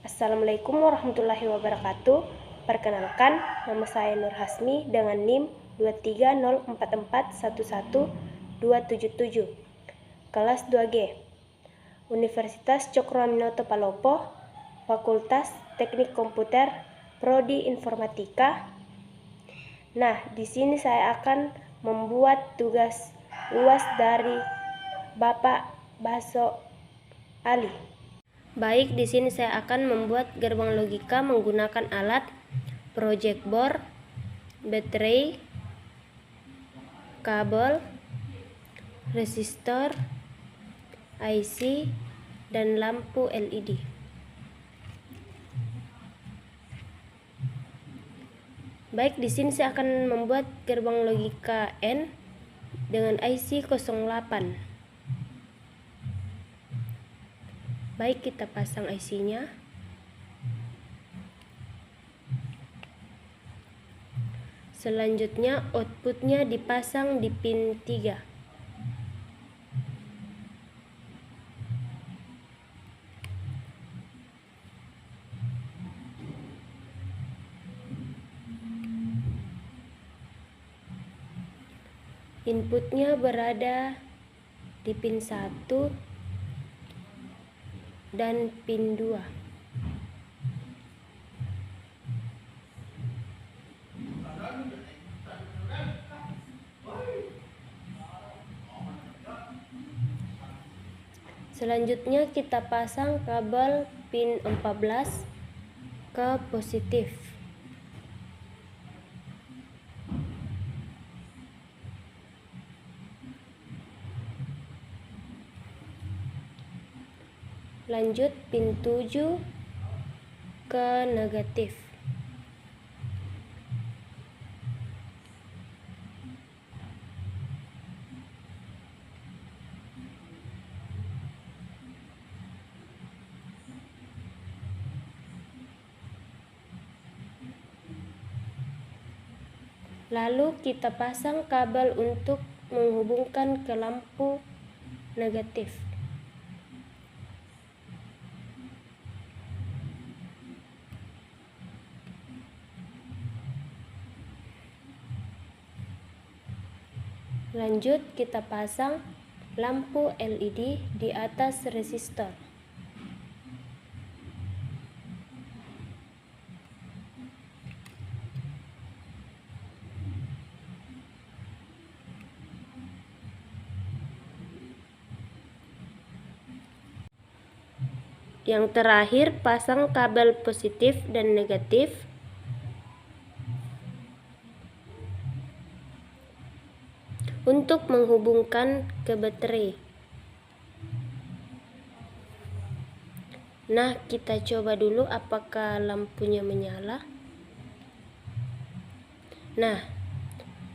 Assalamualaikum warahmatullahi wabarakatuh. Perkenalkan, nama saya Nur Hasmi dengan NIM 23044111277. Kelas 2G. Universitas Cokro Aminoto Palopo, Fakultas Teknik Komputer, Prodi Informatika. Nah, di sini saya akan membuat tugas UAS dari Bapak Baso Ali. Baik, di sini saya akan membuat gerbang logika menggunakan alat project board, baterai, kabel, resistor, IC, dan lampu LED. Baik, di sini saya akan membuat gerbang logika N dengan IC 08. Baik, kita pasang IC-nya. Selanjutnya outputnya dipasang di pin 3. Inputnya berada di pin 1 dan pin 2. Selanjutnya kita pasang kabel pin 14 ke positif. Lanjut pin 7 ke negatif. Lalu kita pasang kabel untuk menghubungkan ke lampu negatif. Lanjut kita pasang lampu LED di atas resistor. Yang terakhir, pasang kabel positif dan negatif untuk menghubungkan ke baterai. Nah, kita coba dulu apakah lampunya menyala. Nah,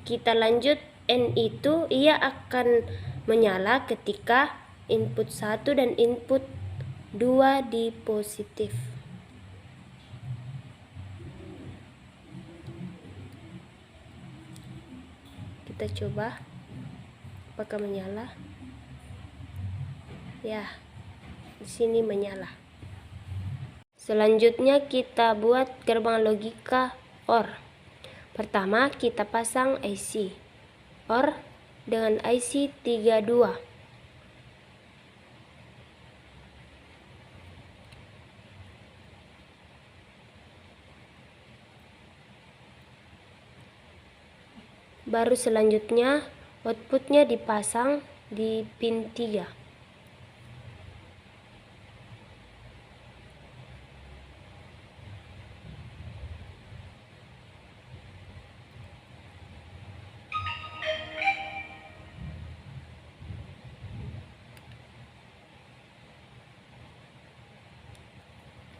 kita lanjut. N itu ia akan menyala ketika input 1 dan input 2 di positif. Kita coba apakah menyala. Ya, di sini menyala. Selanjutnya kita buat gerbang logika OR. Pertama kita pasang IC OR dengan IC 32. Baru selanjutnya outputnya dipasang di pin 3.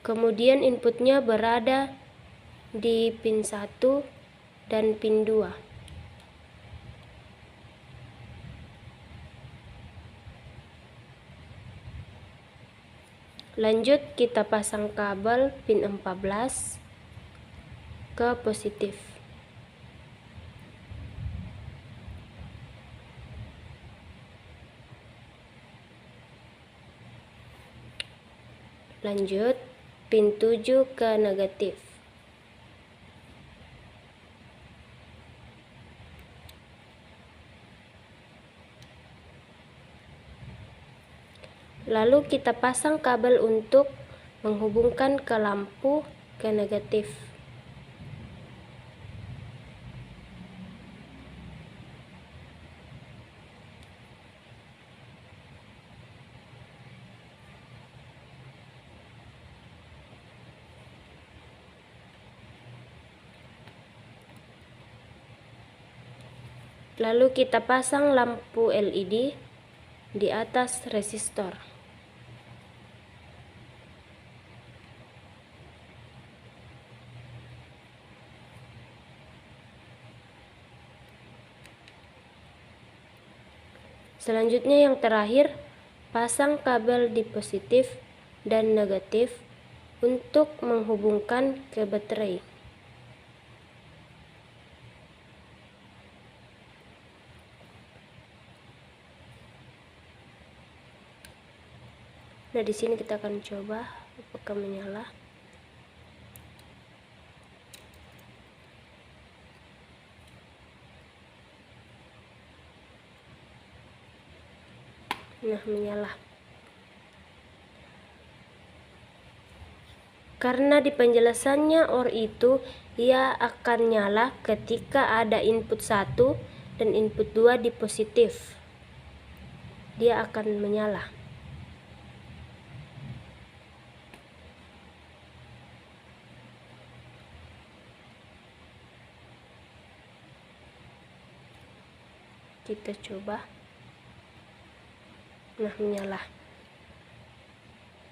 Kemudian inputnya berada di pin 1 dan pin 2. Lanjut kita pasang kabel pin 14 ke positif. Lanjut pin 7 ke negatif. Lalu kita pasang kabel untuk menghubungkan ke lampu ke negatif. Lalu kita pasang lampu LED di atas resistor. Selanjutnya yang terakhir, pasang kabel di positif dan negatif untuk menghubungkan ke baterai. Nah, di sini kita akan coba apakah menyala. Nah, menyala. Karena di penjelasannya OR itu ia akan nyala ketika ada input 1 dan input 2 di positif. Dia akan menyala. Kita coba. Nah, menyala.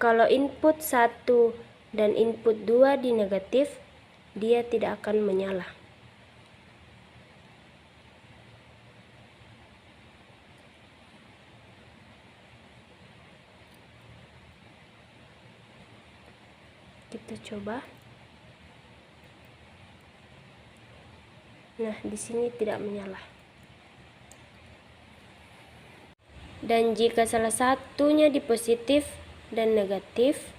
Kalau input 1 dan input 2 di negatif, dia tidak akan menyala. Kita coba. Nah, di sini tidak menyala. Dan jika salah satunya di positif dan negatif,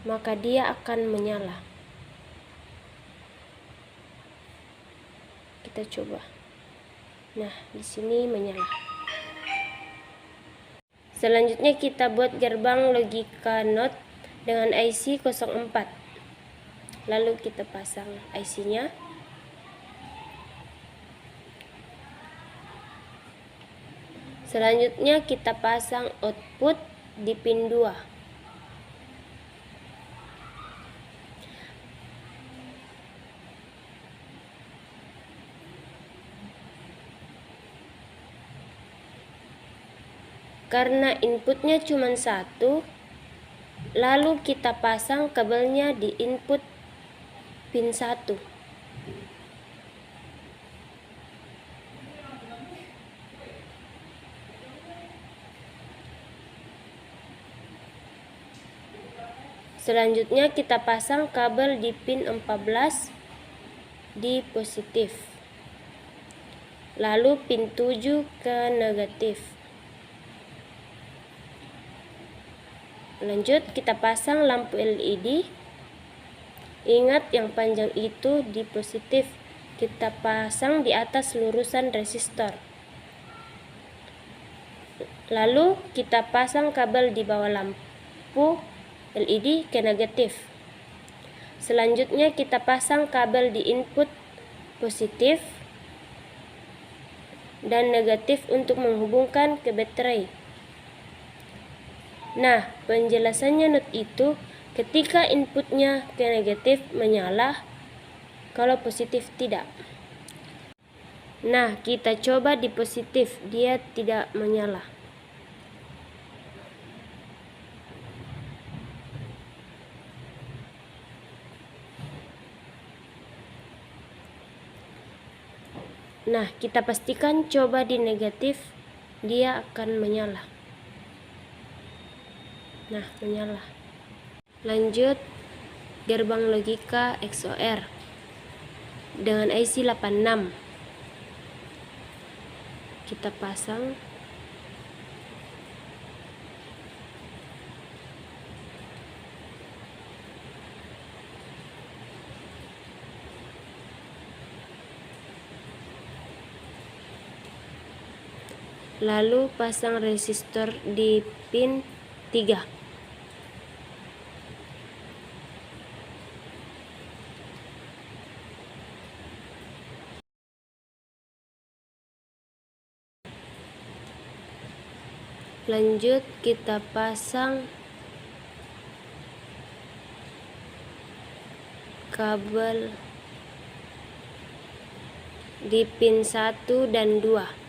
maka dia akan menyala. Kita coba. Nah, di sini menyala. Selanjutnya kita buat gerbang logika NOT dengan IC 04. Lalu kita pasang IC-nya. Selanjutnya kita pasang output di pin 2. Karena inputnya cuma 1, lalu kita pasang kabelnya di input pin 1. Selanjutnya kita pasang kabel di pin 14 di positif. Lalu pin 7 ke negatif. Lanjut kita pasang lampu LED. Ingat yang panjang itu di positif. Kita pasang di atas lurusan resistor. Lalu kita pasang kabel di bawah lampu LED ke negatif. Selanjutnya kita pasang kabel di input positif dan negatif untuk menghubungkan ke baterai. Nah, penjelasannya NOT itu ketika inputnya ke negatif menyala, kalau positif tidak. Nah, kita coba di positif, dia tidak menyala. Nah, kita pastikan coba di negatif, dia akan menyala. Nah, menyala. Lanjut, gerbang logika XOR dengan IC 86. Kita pasang. Lalu pasang resistor di pin 3. Lanjut kita pasang kabel di pin 1 dan 2.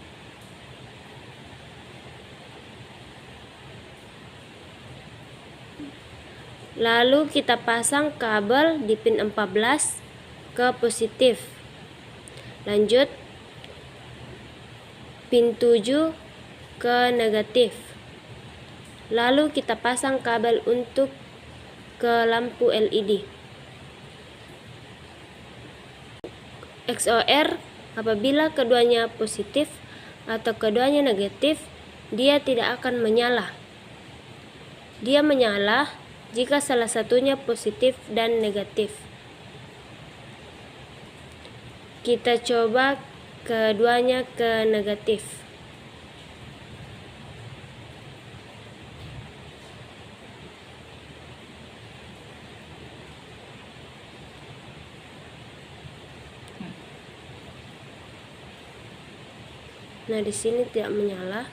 Lalu kita pasang kabel di pin 14 ke positif. Lanjut pin 7 ke negatif. Lalu kita pasang kabel untuk ke lampu LED. XOR apabila keduanya positif atau keduanya negatif, dia tidak akan menyala. Dia menyala jika salah satunya positif dan negatif. Kita coba keduanya ke negatif. Nah, di sini tidak menyala.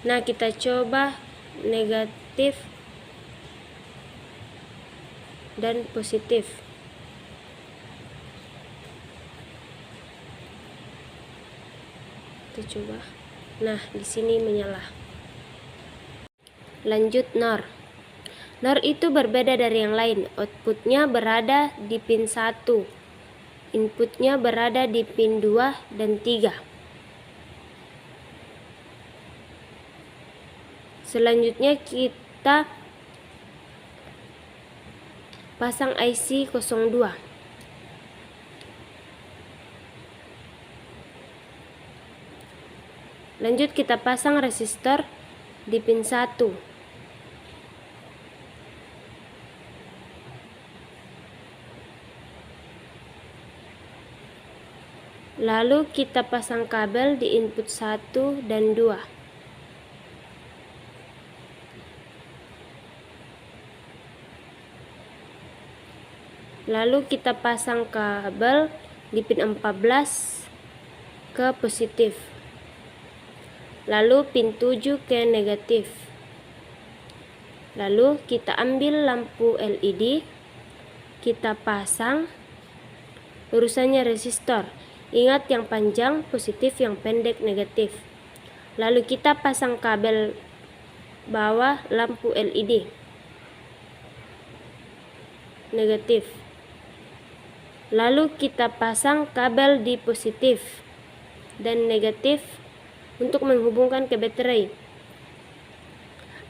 Nah, kita coba negatif dan positif. Kita coba. Nah, di sini menyala. Lanjut NOR. NOR itu berbeda dari yang lain. Outputnya berada di pin 1. Inputnya berada di pin 2 dan 3. Selanjutnya kita pasang IC 02. Lanjut kita pasang resistor di pin 1. Lalu kita pasang kabel di input 1 dan 2. Lalu kita pasang kabel di pin 14 ke positif. Lalu pin 7 ke negatif. Lalu kita ambil lampu LED, kita pasang. Urusannya resistor. Ingat yang panjang positif, yang pendek negatif. Lalu kita pasang kabel bawah lampu LED negatif. Lalu kita pasang kabel di positif dan negatif untuk menghubungkan ke baterai.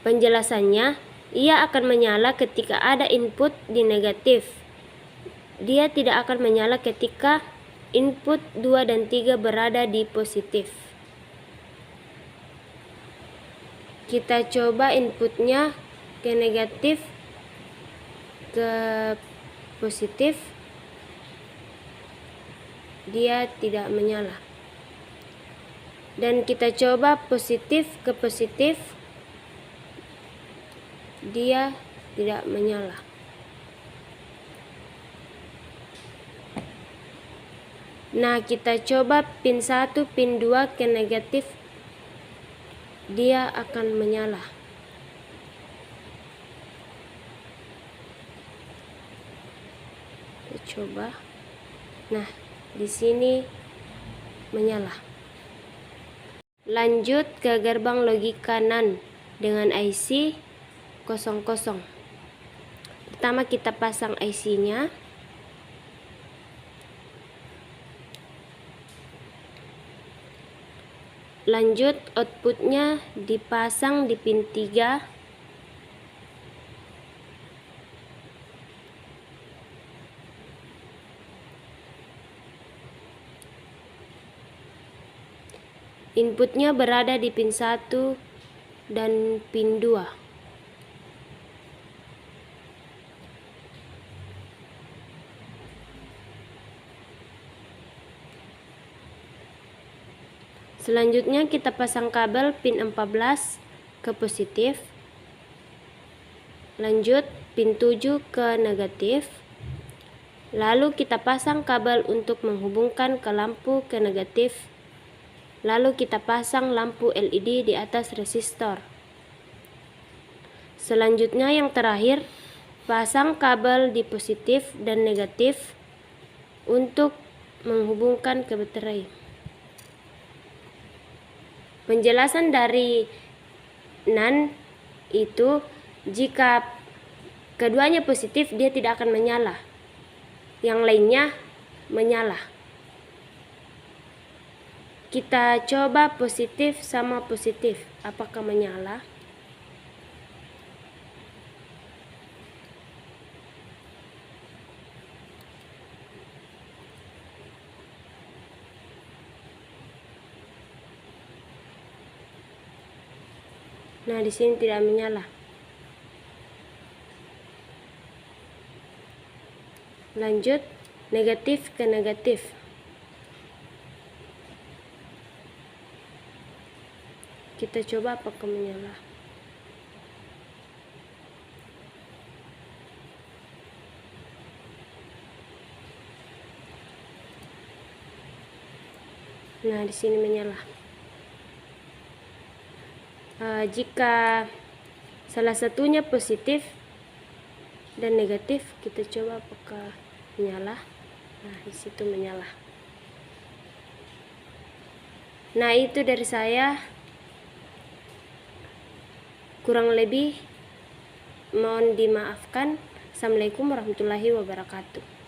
Penjelasannya, ia akan menyala ketika ada input di negatif. Dia tidak akan menyala ketika input 2 dan 3 berada di positif. Kita coba inputnya ke negatif, ke positif. Dia tidak menyala. Dan kita coba positif ke positif. Dia tidak menyala. Nah, kita coba pin 1, pin 2 ke negatif. Dia akan menyala. Kita coba. Nah, di sini menyala. Lanjut ke gerbang logika NAND dengan IC 00. Pertama kita pasang IC-nya. Lanjut outputnya dipasang di pin 3. Inputnya berada di pin 1 dan pin 2. Selanjutnya kita pasang kabel pin 14 ke positif. Lanjut pin 7 ke negatif. Lalu kita pasang kabel untuk menghubungkan ke lampu ke negatif. Lalu kita pasang lampu LED di atas resistor. Selanjutnya yang terakhir, pasang kabel di positif dan negatif untuk menghubungkan ke baterai. Penjelasan dari NAND itu, jika keduanya positif dia tidak akan menyala, yang lainnya menyala. Kita coba positif sama positif, apakah menyala? Nah, di sini tidak menyala. Lanjut negatif ke negatif. Kita coba apakah menyala. Nah, di sini menyala. Jika salah satunya positif dan negatif, kita coba apakah menyala. Nah, di situ menyala. Nah, itu dari saya. Kurang lebih mohon dimaafkan. Assalamualaikum warahmatullahi wabarakatuh.